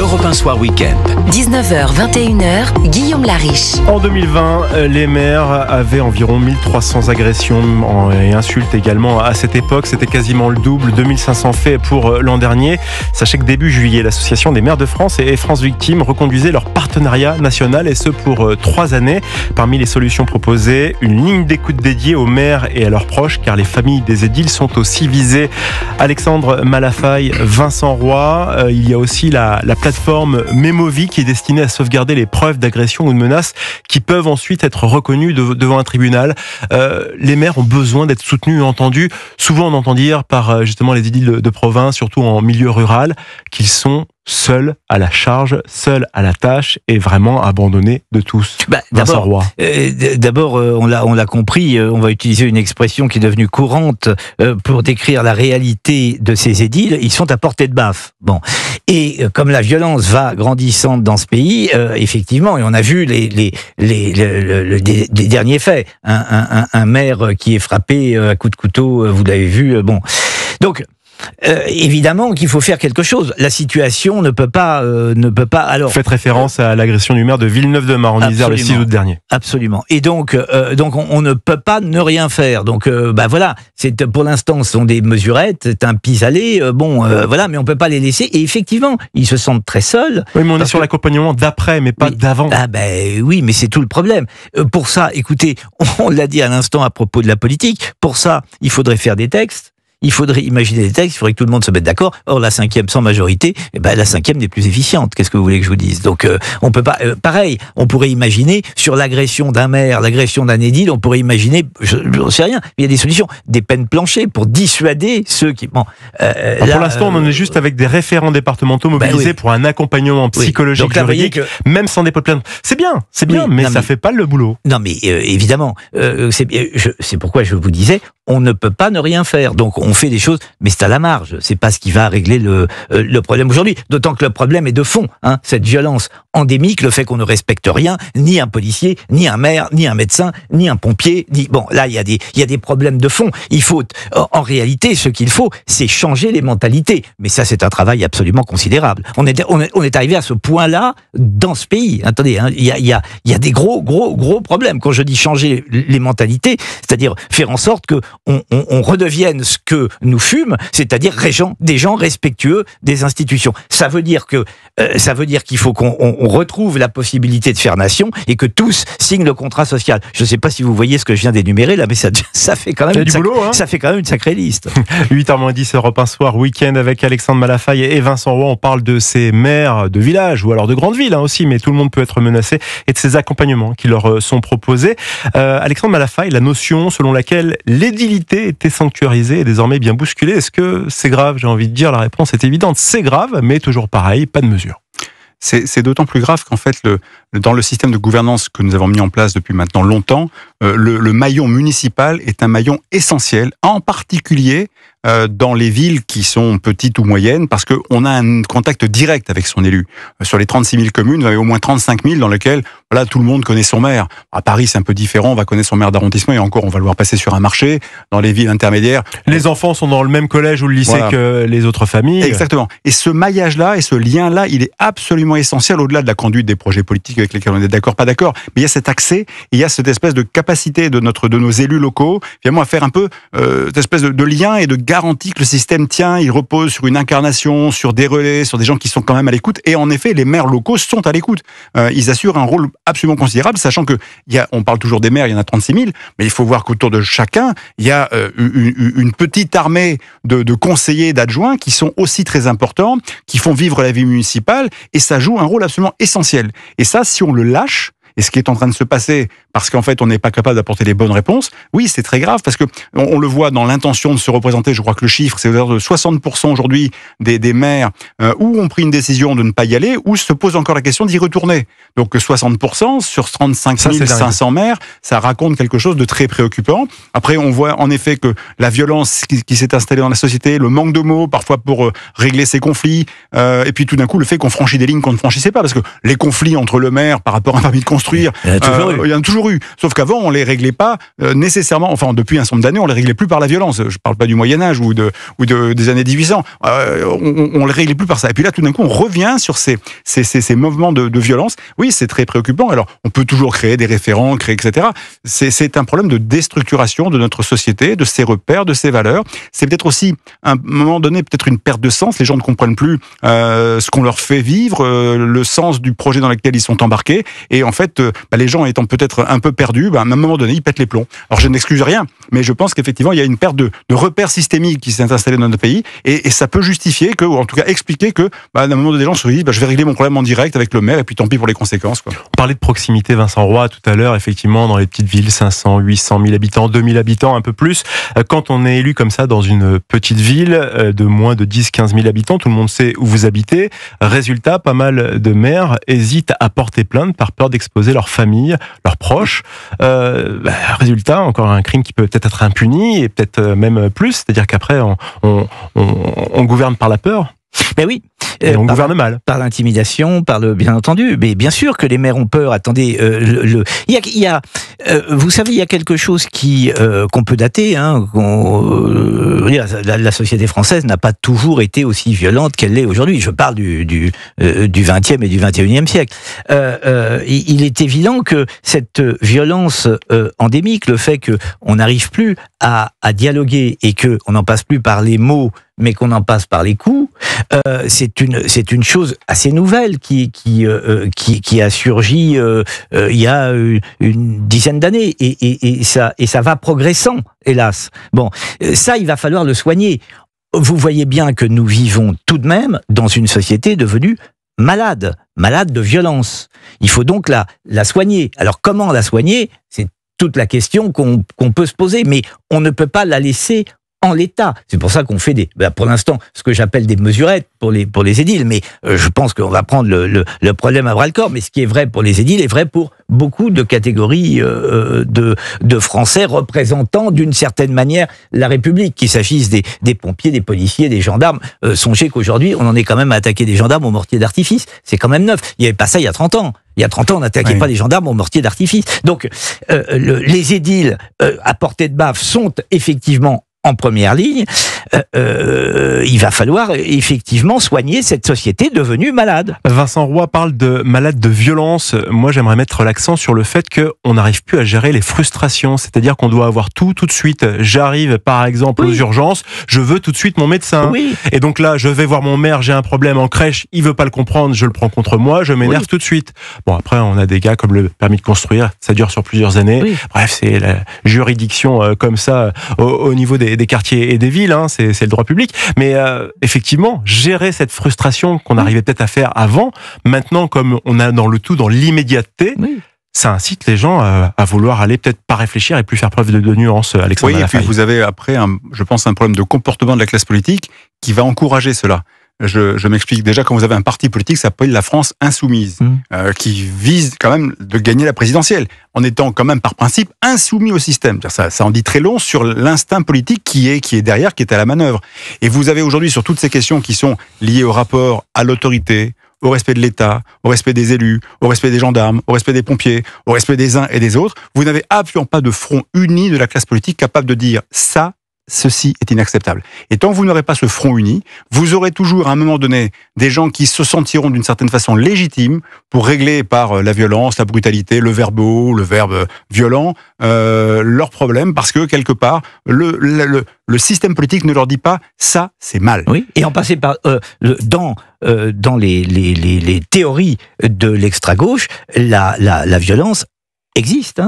Europe 1 Soir Week-end. 19h, 21h, Guillaume Lariche. En 2020, les maires avaient environ 1300 agressions et insultes également à cette époque. C'était quasiment le double, 2500 faits pour l'an dernier. Sachez que début juillet, l'Association des maires de France et France Victimes reconduisait leur partenariat national et ce pour 3 années. Parmi les solutions proposées, une ligne d'écoute dédiée aux maires et à leurs proches car les familles des édiles sont aussi visées. Alexandre Malafaille, Vincent Roy, il y a aussi la plateforme Mémovie qui est destinée à sauvegarder les preuves d'agression ou de menaces qui peuvent ensuite être reconnues devant un tribunal. Les maires ont besoin d'être soutenus et entendus. Souvent on entend dire par justement les édiles de province, surtout en milieu rural, qu'ils sont seuls à la charge, seuls à la tâche et vraiment abandonnés de tous. D'abord, on l'a compris, on va utiliser une expression qui est devenue courante pour décrire la réalité de ces édiles. Ils sont à portée de baffe. Bon, et comme la violence va grandissante dans ce pays, effectivement, et on a vu les derniers faits. Un maire qui est frappé à coups de couteau, vous l'avez vu. Bon, donc. Évidemment qu'il faut faire quelque chose. La situation ne peut pas. Alors, faites référence à l'agression du maire de Villeneuve-de-Marne en Isère le 6 août dernier. Absolument. Et donc on ne peut pas ne rien faire. Donc voilà. Pour l'instant, ce sont des mesurettes, c'est un pis-aller. Voilà, mais on peut pas les laisser. Et effectivement, ils se sentent très seuls. Oui, mais on est sur l'accompagnement d'après, mais pas d'avant. Oui, mais c'est tout le problème. Pour ça, écoutez, on l'a dit à l'instant à propos de la politique. Pour ça, il faudrait faire des textes. Il faudrait imaginer des textes, il faudrait que tout le monde se mette d'accord. Or, la 5e sans majorité, la 5e n'est plus efficiente. Qu'est-ce que vous voulez que je vous dise ? Donc, on peut pas. Pareil, on pourrait imaginer sur l'agression d'un maire, l'agression d'un édile, on pourrait imaginer, je ne sais rien, mais il y a des solutions, des peines planchées pour dissuader ceux qui. Pour l'instant, on en est juste avec des référents départementaux mobilisés pour un accompagnement psychologique, juridique, même sans dépôt de plainte. C'est bien, mais ça fait pas le boulot. Non, mais évidemment, c'est pourquoi je vous disais, on ne peut pas ne rien faire. Donc, on fait des choses, mais c'est à la marge. C'est pas ce qui va régler le problème aujourd'hui. D'autant que le problème est de fond. Cette violence endémique, le fait qu'on ne respecte rien, ni un policier, ni un maire, ni un médecin, ni un pompier. Là, il y a des problèmes de fond. Il faut, en réalité, ce qu'il faut, c'est changer les mentalités. Mais ça, c'est un travail absolument considérable. On est arrivé à ce point-là dans ce pays. Attendez, il y a des gros problèmes. Quand je dis changer les mentalités, c'est-à-dire faire en sorte que on redevienne ce que nous fûmes, c'est-à-dire des gens respectueux des institutions. Ça veut dire qu'il faut qu'on retrouve la possibilité de faire nation et que tous signent le contrat social. Je ne sais pas si vous voyez ce que je viens d'énumérer là, mais ça fait quand même ça fait quand même une sacrée liste. 8h10, Europe 1 Soir Week-end avec Alexandre Malafaille et Vincent Roy. On parle de ces maires de villages ou alors de grandes villes aussi, mais tout le monde peut être menacé et de ces accompagnements qui leur sont proposés. Alexandre Malafaille, la notion selon laquelle l'édilité était sanctuarisée et désormais bien bousculée. Est-ce que c'est grave ? J'ai envie de dire, la réponse est évidente. C'est grave, mais toujours pareil, pas de mesure. C'est d'autant plus grave qu'en fait, dans le système de gouvernance que nous avons mis en place depuis maintenant longtemps, le maillon municipal est un maillon essentiel, en particulier dans les villes qui sont petites ou moyennes, parce qu'on a un contact direct avec son élu. Sur les 36 000 communes, vous avez au moins 35 000 dans lesquelles tout le monde connaît son maire. À Paris, c'est un peu différent, on va connaître son maire d'arrondissement, et encore, on va le voir passer sur un marché. Dans les villes intermédiaires... Les enfants sont dans le même collège ou le lycée que les autres familles. Exactement. Et ce maillage-là et ce lien-là, il est absolument essentiel, au-delà de la conduite des projets politiques avec lesquels on est d'accord, pas d'accord, mais il y a cet accès, et il y a cette espèce de capacité de nos élus locaux, finalement, à faire un peu cette espèce de lien et de garantie que le système tient, il repose sur une incarnation, sur des relais, sur des gens qui sont quand même à l'écoute. Et en effet, les maires locaux sont à l'écoute. Ils assurent un rôle absolument considérable, sachant que on parle toujours des maires, il y en a 36 000, mais il faut voir qu'autour de chacun, il y a une petite armée de conseillers, d'adjoints qui sont aussi très importants, qui font vivre la vie municipale, et ça joue un rôle absolument essentiel. Et ça, si on le lâche, et ce qui est en train de se passer, parce qu'en fait, on n'est pas capable d'apporter les bonnes réponses, oui, c'est très grave, parce que on le voit dans l'intention de se représenter, je crois que le chiffre, c'est de 60% aujourd'hui des maires où ont pris une décision de ne pas y aller, ou se pose encore la question d'y retourner. Donc 60% sur 35 500 maires, ça raconte quelque chose de très préoccupant. Après, on voit en effet que la violence qui s'est installée dans la société, le manque de mots, parfois pour régler ces conflits, et puis tout d'un coup, le fait qu'on franchit des lignes qu'on ne franchissait pas, parce que les conflits entre le maire par rapport à un permis de construire, construire. Il y en a toujours eu. Il y en a toujours eu. Sauf qu'avant, on les réglait pas nécessairement. Enfin, depuis un certain nombre d'années, on les réglait plus par la violence. Je parle pas du Moyen Âge ou des années 1800. On les réglait plus par ça. Et puis là, tout d'un coup, on revient sur ces mouvements de violence. Oui, c'est très préoccupant. Alors, on peut toujours créer des référents, etc. C'est un problème de déstructuration de notre société, de ses repères, de ses valeurs. C'est peut-être aussi, à un moment donné, peut-être une perte de sens. Les gens ne comprennent plus ce qu'on leur fait vivre, le sens du projet dans lequel ils sont embarqués. Et en fait, les gens étant peut-être un peu perdus, à un moment donné, ils pètent les plombs. Alors, je n'excuse rien, mais je pense qu'effectivement, il y a une perte de repères systémiques qui s'est installée dans notre pays. Et ça peut justifier ou en tout cas expliquer que, à un moment donné, les gens se disent, je vais régler mon problème en direct avec le maire, et puis tant pis pour les conséquences, quoi. On parlait de proximité, Vincent Roy, tout à l'heure, effectivement, dans les petites villes, 500, 800 000 habitants, 2000 habitants, un peu plus. Quand on est élu comme ça dans une petite ville de moins de 10, 15 000 habitants, tout le monde sait où vous habitez. Résultat, pas mal de maires hésitent à porter plainte par peur d'exposer leur famille, leurs proches. Résultat, encore un crime qui peut peut-être être impuni et peut-être même plus. C'est-à-dire qu'après, on gouverne par la peur. Ben oui. Et on gouverne mal. Par l'intimidation, bien entendu. Mais bien sûr que les maires ont peur. Attendez, vous savez, il y a quelque chose qu'on peut dater. La société française n'a pas toujours été aussi violente qu'elle l'est aujourd'hui. Je parle du 20e et du 21e siècle. Il est évident que cette violence endémique, le fait qu'on n'arrive plus à dialoguer et qu'on n'en passe plus par les mots, mais qu'on en passe par les coups, c'est une chose assez nouvelle qui a surgi il y a une dizaine d'années et ça va progressant, hélas. Bon, ça, il va falloir le soigner. Vous voyez bien que nous vivons tout de même dans une société devenue malade de violence. Il faut donc la soigner. Alors comment la soigner ? C'est toute la question qu'on peut se poser, mais on ne peut pas la laisser en l'état. C'est pour ça qu'on fait pour l'instant, ce que j'appelle des mesurettes pour les édiles, mais je pense qu'on va prendre le problème à bras-le-corps, mais ce qui est vrai pour les édiles est vrai pour beaucoup de catégories de Français représentant d'une certaine manière la République, qu'il s'agisse des pompiers, des policiers, des gendarmes. Songez qu'aujourd'hui, on en est quand même à attaquer des gendarmes au mortier d'artifice. C'est quand même neuf. Il n'y avait pas ça il y a 30 ans. Il y a 30 ans, on n'attaquait pas les gendarmes au mortier d'artifice. Donc, les édiles à portée de baffe sont effectivement en première ligne. Il va falloir effectivement soigner cette société devenue malade. Vincent Roy parle de malade de violence. Moi, j'aimerais mettre l'accent sur le fait qu'on n'arrive plus à gérer les frustrations. C'est-à-dire qu'on doit avoir tout de suite. J'arrive, par exemple, aux urgences. Je veux tout de suite mon médecin. Oui. Et donc là, je vais voir mon maire. J'ai un problème en crèche. Il veut pas le comprendre. Je le prends contre moi. Je m'énerve tout de suite. Bon, après, on a des gars comme le permis de construire. Ça dure sur plusieurs années. Oui. Bref, c'est la juridiction comme ça au niveau des quartiers et des villes. C'est le droit public. Mais effectivement, gérer cette frustration qu'on arrivait peut-être à faire avant, maintenant, comme on a dans l'immédiateté, ça incite les gens à vouloir aller peut-être pas réfléchir et plus faire preuve de nuance, Alexandre. Oui, et puis vous avez après, je pense, un problème de comportement de la classe politique qui va encourager cela. Je m'explique. Déjà, quand vous avez un parti politique, ça s'appelle la France insoumise, qui vise quand même de gagner la présidentielle, en étant quand même par principe insoumis au système. Ça en dit très long sur l'instinct politique qui est derrière, qui est à la manœuvre. Et vous avez aujourd'hui, sur toutes ces questions qui sont liées au rapport à l'autorité, au respect de l'État, au respect des élus, au respect des gendarmes, au respect des pompiers, au respect des uns et des autres, vous n'avez absolument pas de front uni de la classe politique capable de dire ça, ceci est inacceptable. Et tant que vous n'aurez pas ce front uni, vous aurez toujours à un moment donné des gens qui se sentiront d'une certaine façon légitimes pour régler par la violence, la brutalité, le verbe haut, le verbe violent, leurs problèmes, parce que quelque part, le système politique ne leur dit pas ça, c'est mal. Oui, et en passer par dans les théories de l'extrême-gauche, la violence existe.